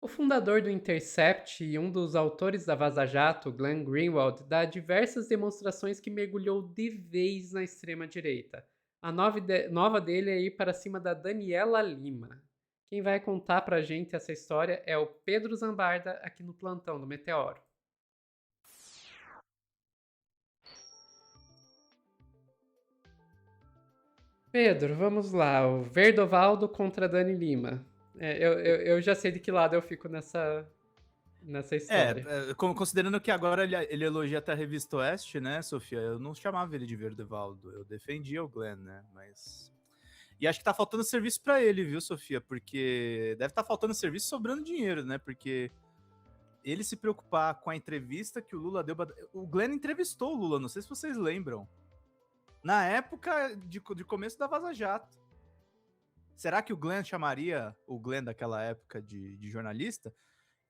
O fundador do Intercept e um dos autores da Vaza Jato, Glenn Greenwald, dá diversas demonstrações que mergulhou de vez na extrema-direita. A nova dele é ir para cima da Daniela Lima. Quem vai contar pra gente essa história é o Pedro Zambarda, aqui no plantão do Meteoro. Pedro, vamos lá. O Verdovaldo contra Dani Lima. Eu já sei de que lado eu fico nessa história. Considerando que agora ele elogia até a revista Oeste, né, Sofia? Eu não chamava ele de Verdevaldo, eu defendia o Glenn, né? Mas. E acho que tá faltando serviço pra ele, viu, Sofia? Porque deve estar faltando serviço sobrando dinheiro, né? Porque ele se preocupar com a entrevista que o Lula deu. O Glenn entrevistou o Lula, não sei se vocês lembram. Na época de começo da Vaza Jato. Será que o Glenn chamaria o Glenn daquela época de jornalista?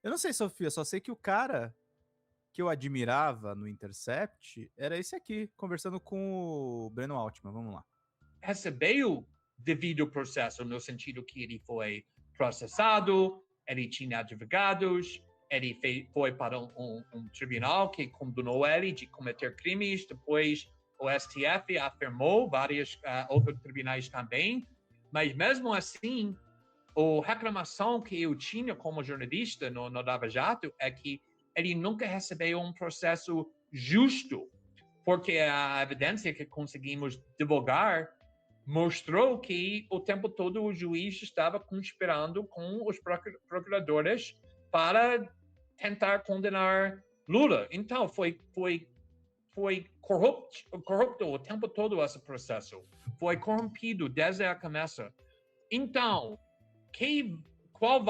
Eu não sei, Sofia, só sei que o cara que eu admirava no Intercept era esse aqui, conversando com o Breno Altman. Vamos lá. Recebeu devido processo, no sentido que ele foi processado, ele tinha advogados, ele foi para um tribunal que condenou ele de cometer crimes, depois o STF afirmou, vários outros tribunais também, mas mesmo assim, a reclamação que eu tinha como jornalista no Lava Jato é que ele nunca recebeu um processo justo, porque a evidência que conseguimos divulgar mostrou que o tempo todo o juiz estava conspirando com os procuradores para tentar condenar Lula. Então, foi corrupto o tempo todo esse processo. Foi corrompido desde a começa. Então, qual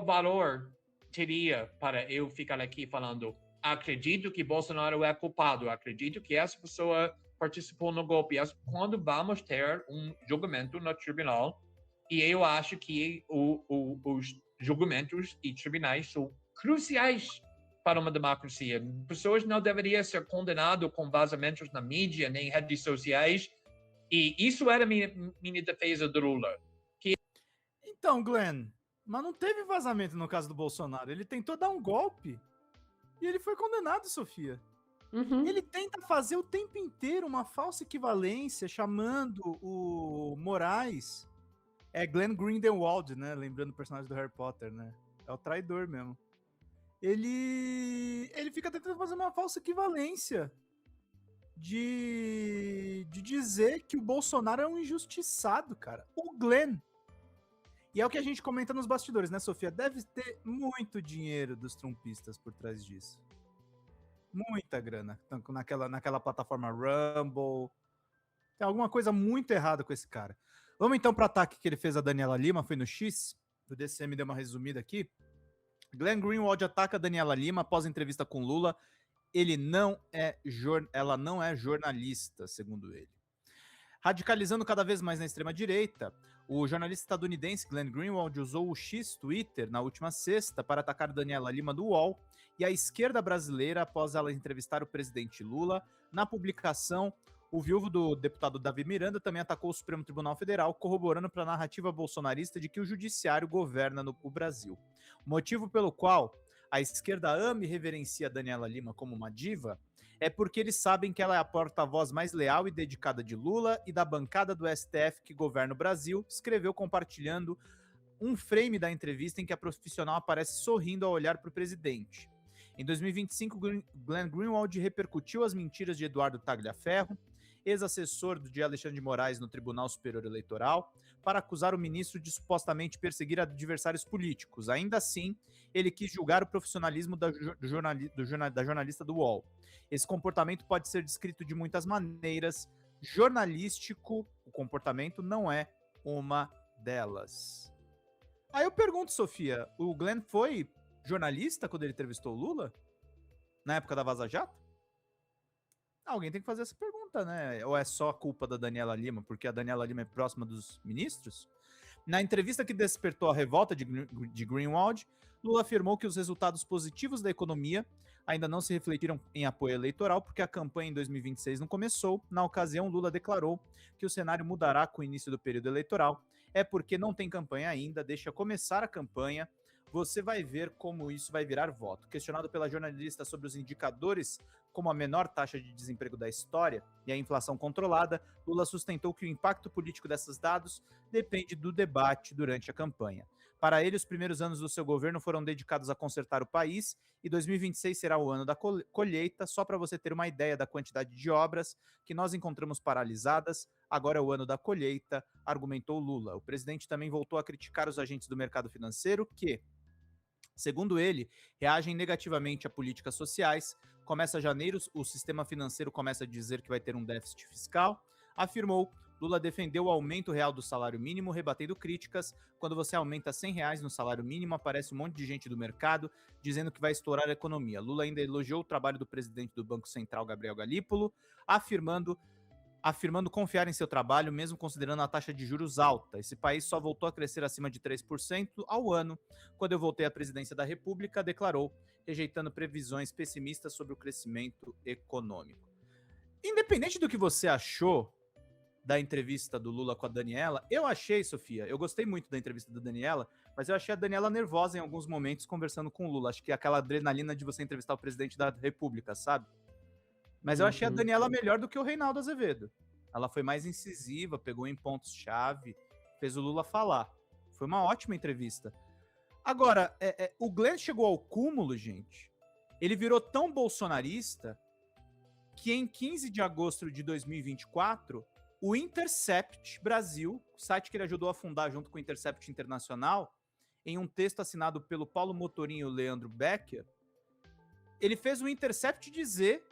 valor teria para eu ficar aqui falando acredito que Bolsonaro é culpado, acredito que essa pessoa participou no golpe, quando vamos ter um julgamento no tribunal, e eu acho que os julgamentos e tribunais são cruciais para uma democracia. Pessoas não deveriam ser condenadas com vazamentos na mídia, nem redes sociais, e isso era minha defesa do Lula. Então, Glenn, mas não teve vazamento no caso do Bolsonaro. Ele tentou dar um golpe e ele foi condenado, Sofia. Uhum. Ele tenta fazer o tempo inteiro uma falsa equivalência, chamando o Moraes. É Glenn Grindelwald, né? Lembrando o personagem do Harry Potter, né? É o traidor mesmo. Ele fica tentando fazer uma falsa equivalência de dizer que o Bolsonaro é um injustiçado, cara. O Glenn. E é o que a gente comenta nos bastidores, né, Sofia? Deve ter muito dinheiro dos trumpistas por trás disso. Muita grana. Naquela plataforma Rumble. Tem alguma coisa muito errada com esse cara. Vamos então para o ataque que ele fez a Daniela Lima, foi no X. O DCM deu uma resumida aqui. Glenn Greenwald ataca a Daniela Lima após entrevista com Lula. Ela não é jornalista, segundo ele. Radicalizando cada vez mais na extrema-direita, o jornalista estadunidense Glenn Greenwald usou o X Twitter na última sexta para atacar Daniela Lima do UOL e a esquerda brasileira após ela entrevistar o presidente Lula. Na publicação, o viúvo do deputado Davi Miranda também atacou o Supremo Tribunal Federal, corroborando para a narrativa bolsonarista de que o judiciário governa o Brasil. O motivo pelo qual a esquerda ama e reverencia Daniela Lima como uma diva é porque eles sabem que ela é a porta-voz mais leal e dedicada de Lula e da bancada do STF que governa o Brasil, escreveu compartilhando um frame da entrevista em que a profissional aparece sorrindo ao olhar para o presidente. Em 2025, Glenn Greenwald repercutiu as mentiras de Eduardo Tagliaferro, ex-assessor de Alexandre de Moraes no Tribunal Superior Eleitoral, para acusar o ministro de supostamente perseguir adversários políticos. Ainda assim, ele quis julgar o profissionalismo da jornalista do UOL. Esse comportamento pode ser descrito de muitas maneiras. Jornalístico, o comportamento não é uma delas. Aí eu pergunto, Sofia, o Glenn foi jornalista quando ele entrevistou o Lula? Na época da Vaza Jato? Alguém tem que fazer essa pergunta, né? Ou é só a culpa da Daniela Lima, porque a Daniela Lima é próxima dos ministros? Na entrevista que despertou a revolta de Greenwald, Lula afirmou que os resultados positivos da economia ainda não se refletiram em apoio eleitoral, porque a campanha em 2026 não começou. Na ocasião, Lula declarou que o cenário mudará com o início do período eleitoral. É porque não tem campanha ainda, deixa começar a campanha. você vai ver como isso vai virar voto. Questionado pela jornalista sobre os indicadores como a menor taxa de desemprego da história e a inflação controlada, Lula sustentou que o impacto político desses dados depende do debate durante a campanha. Para ele, os primeiros anos do seu governo foram dedicados a consertar o país e 2026 será o ano da colheita. Só para você ter uma ideia da quantidade de obras que nós encontramos paralisadas, agora é o ano da colheita, argumentou Lula. O presidente também voltou a criticar os agentes do mercado financeiro que, segundo ele, reagem negativamente a políticas sociais. Começa janeiro, o sistema financeiro começa a dizer que vai ter um déficit fiscal. Afirmou, Lula defendeu o aumento real do salário mínimo, rebatendo críticas. Quando você aumenta R$ 100 no salário mínimo, aparece um monte de gente do mercado dizendo que vai estourar a economia. Lula ainda elogiou o trabalho do presidente do Banco Central, Gabriel Galípolo, afirmando confiar em seu trabalho, mesmo considerando a taxa de juros alta. Esse país só voltou a crescer acima de 3% ao ano, quando eu voltei à presidência da República, declarou, rejeitando previsões pessimistas sobre o crescimento econômico. Independente do que você achou da entrevista do Lula com a Daniela, eu achei, Sofia, eu gostei muito da entrevista da Daniela, mas eu achei a Daniela nervosa em alguns momentos conversando com o Lula. Acho que aquela adrenalina de você entrevistar o presidente da República, sabe? Mas eu achei a Daniela melhor do que o Reinaldo Azevedo. Ela foi mais incisiva, pegou em pontos-chave, fez o Lula falar. Foi uma ótima entrevista. Agora, o Glenn chegou ao cúmulo, gente. Ele virou tão bolsonarista que em 15 de agosto de 2024, o Intercept Brasil, o site que ele ajudou a fundar junto com o Intercept Internacional, em um texto assinado pelo Paulo Motorim e o Leandro Becker, ele fez o Intercept dizer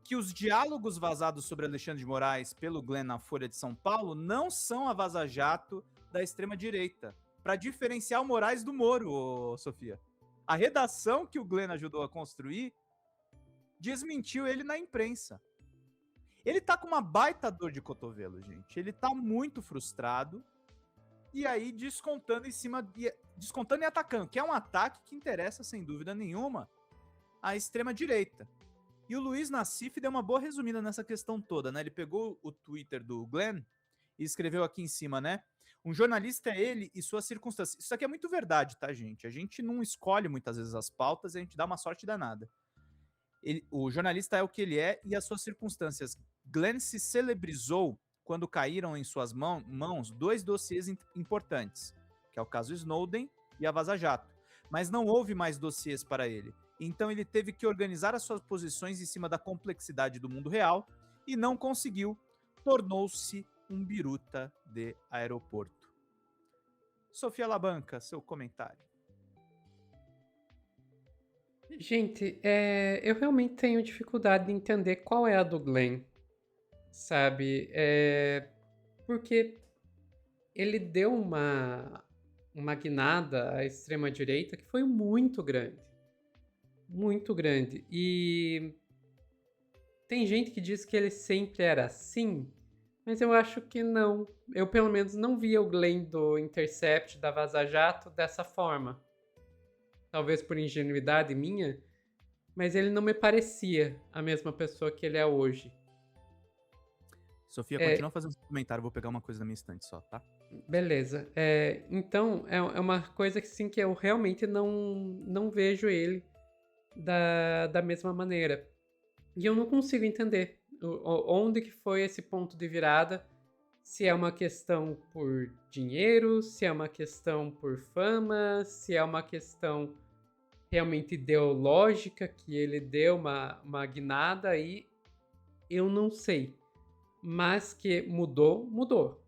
que os diálogos vazados sobre Alexandre de Moraes pelo Glenn na Folha de São Paulo não são a vaza-jato da extrema-direita, para diferenciar o Moraes do Moro, Sofia. A redação que o Glenn ajudou a construir desmentiu ele na imprensa. Ele tá com uma baita dor de cotovelo, gente. Ele tá muito frustrado e aí descontando e atacando, que é um ataque que interessa, sem dúvida nenhuma, a extrema-direita. E o Luiz Nassif deu uma boa resumida nessa questão toda, né? Ele pegou o Twitter do Glenn e escreveu aqui em cima, né? Um jornalista é ele e suas circunstâncias. Isso aqui é muito verdade, tá, gente? A gente não escolhe muitas vezes as pautas e a gente dá uma sorte danada. O jornalista é o que ele é e as suas circunstâncias. Glenn se celebrizou quando caíram em suas mãos dois dossiês importantes, que é o caso Snowden e a Vaza Jato. Mas não houve mais dossiês para ele. Então ele teve que organizar as suas posições em cima da complexidade do mundo real e não conseguiu. Tornou-se um biruta de aeroporto. Sofia Labanca, seu comentário. Gente, eu realmente tenho dificuldade de entender qual é a do Glenn, sabe? Porque ele deu uma guinada à extrema-direita que foi muito grande. Muito grande. E tem gente que diz que ele sempre era assim, mas eu acho que não. Eu, pelo menos, não via o Glenn do Intercept, da Vaza Jato, dessa forma. Talvez por ingenuidade minha, mas ele não me parecia a mesma pessoa que ele é hoje. Sofia, continua fazendo esse comentário, vou pegar uma coisa na minha estante só, tá? Beleza. Então, é uma coisa que, sim, que eu realmente não vejo ele da mesma maneira. E eu não consigo entender onde que foi esse ponto de virada, se é uma questão por dinheiro, se é uma questão por fama, se é uma questão realmente ideológica, que ele deu uma guinada aí, eu não sei. Mas que mudou, mudou.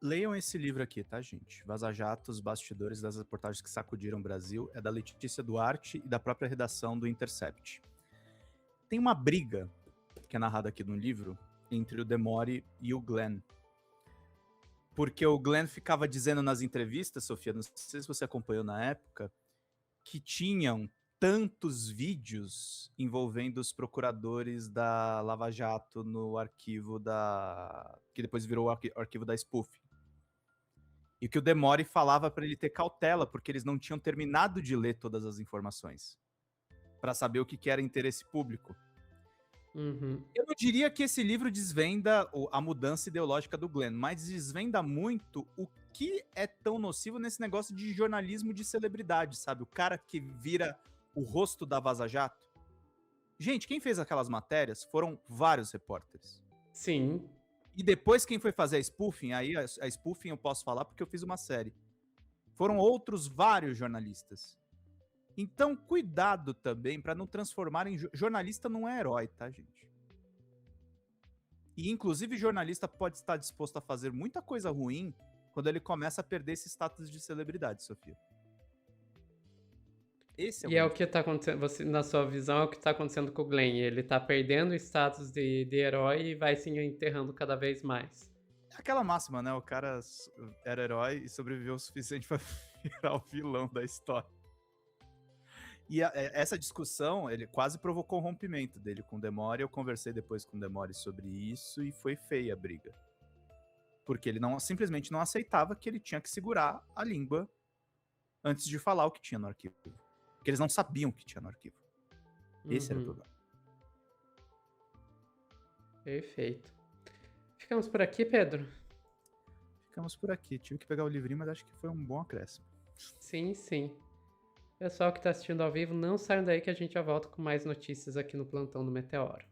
Leiam esse livro aqui, tá, gente? Vaza Jato, os bastidores das reportagens que sacudiram o Brasil, é da Letícia Duarte e da própria redação do Intercept. Tem uma briga, que é narrada aqui no livro, entre o Demore e o Glenn. Porque o Glenn ficava dizendo nas entrevistas, Sofia, não sei se você acompanhou na época, que tinham tantos vídeos envolvendo os procuradores da Lava Jato no arquivo que depois virou o arquivo da Spoof. E que o Demore falava para ele ter cautela, porque eles não tinham terminado de ler todas as informações para saber o que era interesse público. Uhum. Eu não diria que esse livro desvenda a mudança ideológica do Glenn, mas desvenda muito que é tão nocivo nesse negócio de jornalismo de celebridade, sabe? O cara que vira o rosto da Vaza Jato. Gente, quem fez aquelas matérias foram vários repórteres. Sim. E depois quem foi fazer a spoofing, aí a spoofing eu posso falar porque eu fiz uma série. Foram outros vários jornalistas. Então, cuidado também para não transformarem... Jornalista não é herói, tá, gente? E, inclusive, jornalista pode estar disposto a fazer muita coisa ruim quando ele começa a perder esse status de celebridade, Sofia. Esse é E é o que tá acontecendo, na sua visão, é o que tá acontecendo com o Glenn. Ele tá perdendo o status de herói e vai se enterrando cada vez mais. É aquela máxima, né? O cara era herói e sobreviveu o suficiente para virar o vilão da história. E essa discussão, ele quase provocou o rompimento dele com o Demore. Eu conversei depois com o Demore sobre isso e foi feia a briga. Porque ele simplesmente não aceitava que ele tinha que segurar a língua antes de falar o que tinha no arquivo. Porque eles não sabiam o que tinha no arquivo. Esse era o problema. Perfeito. Ficamos por aqui, Pedro? Ficamos por aqui. Tive que pegar o livrinho, mas acho que foi um bom acréscimo. Sim, sim. Pessoal que está assistindo ao vivo, não saiam daí que a gente já volta com mais notícias aqui no Plantão do Meteoro.